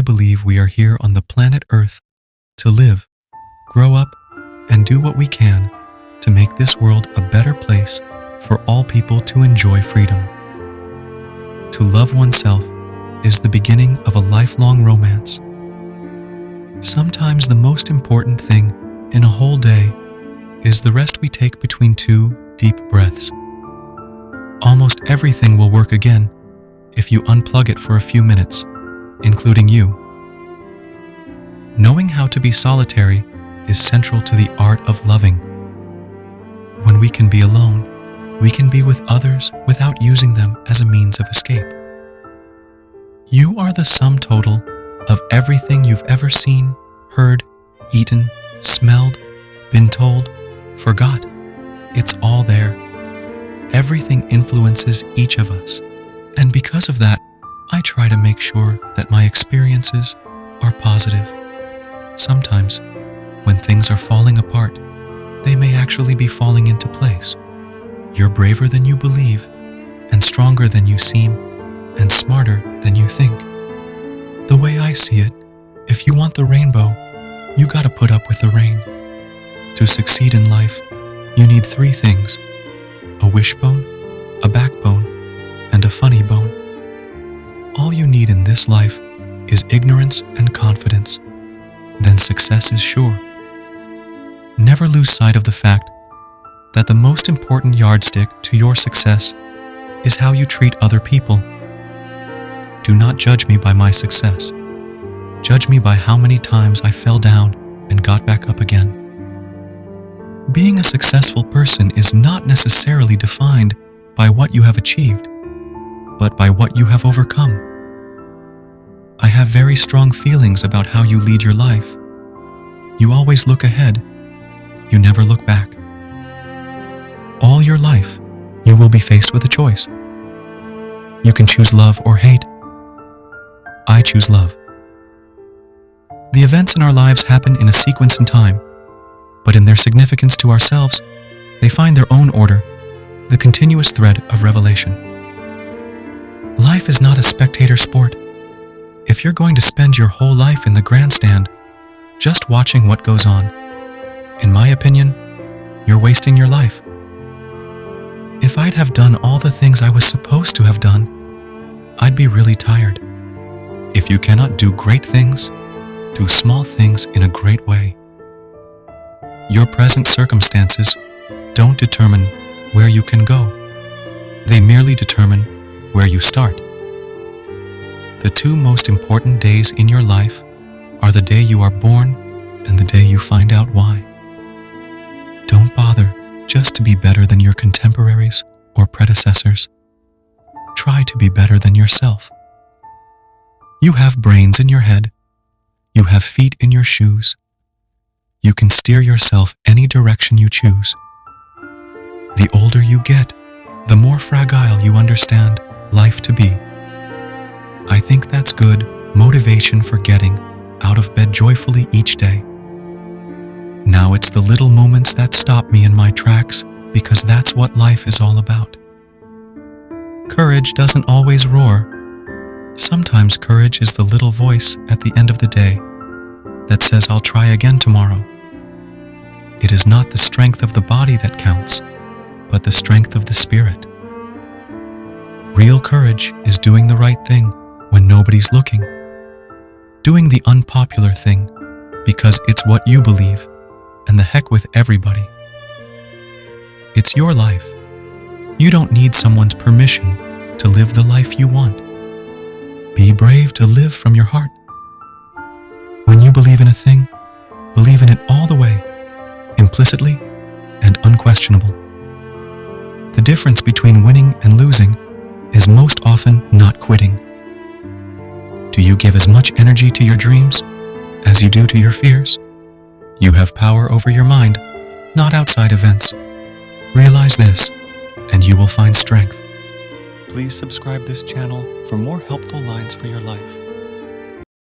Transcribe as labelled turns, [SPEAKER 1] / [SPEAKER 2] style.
[SPEAKER 1] believe we are here on the planet Earth to live, grow up, and do what we can to make this world a better place for all people to enjoy freedom. To love oneself is the beginning of a lifelong romance. Sometimes the most important thing in a whole day is the rest we take between two deep breaths. Almost everything will work again if you unplug it for a few minutes, including you. Knowing how to be solitary is central to the art of loving. When we can be alone, we can be with others without using them as a means of escape. You are the sum total of everything you've ever seen, heard, eaten, smelled, been told, forgot. It's all there. Everything influences each of us. And because of that, I try to make sure that my experiences are positive. Sometimes, when things are falling apart, they may actually be falling into place. You're braver than you believe, and stronger than you seem, and smarter than you think. The way I see it, if you want the rainbow, you gotta put up with the rain. To succeed in life, you need three things: a wishbone, a backbone, and a funny bone. All you need in this life is ignorance and confidence. Then success is sure. Never lose sight of the fact that the most important yardstick to your success is how you treat other people. Do not judge me by my success. Judge me by how many times I fell down and got back up again. Being a successful person is not necessarily defined by what you have achieved, but by what you have overcome. I have very strong feelings about how you lead your life. You always look ahead. You never look back. All your life, you will be faced with a choice. You can choose love or hate. I choose love. The events in our lives happen in a sequence in time, but in their significance to ourselves, they find their own order, the continuous thread of revelation. Life is not a spectator sport. If you're going to spend your whole life in the grandstand, just watching what goes on, in my opinion, you're wasting your life. If I'd have done all the things I was supposed to have done, I'd be really tired. If you cannot do great things, do small things in a great way. Your present circumstances don't determine where you can go. They merely determine where you start. The two most important days in your life are the day you are born and the day you find out why. Don't bother just to be better than your contemporaries or predecessors. Try to be better than yourself. You have brains in your head. You have feet in your shoes. You can steer yourself any direction you choose. The older you get, the more fragile you understand life to be. I think that's good motivation for getting out of bed joyfully each day. Now it's the little moments that stop me in my tracks, because that's what life is all about. Courage doesn't always roar. Sometimes courage is the little voice at the end of the day that says, "I'll try again tomorrow." It is not the strength of the body that counts, but the strength of the spirit. Real courage is doing the right thing when nobody's looking. Doing the unpopular thing because it's what you believe, and the heck with everybody. It's your life. You don't need someone's permission to live the life you want. Be brave to live from your heart. When you believe in a thing, believe in it all the way, implicitly and unquestionable. The difference between winning and losing is most often not quitting. Do you give as much energy to your dreams as you do to your fears? You have power over your mind, not outside events. Realize this, and you will find strength. Please subscribe this channel for more helpful lines for your life.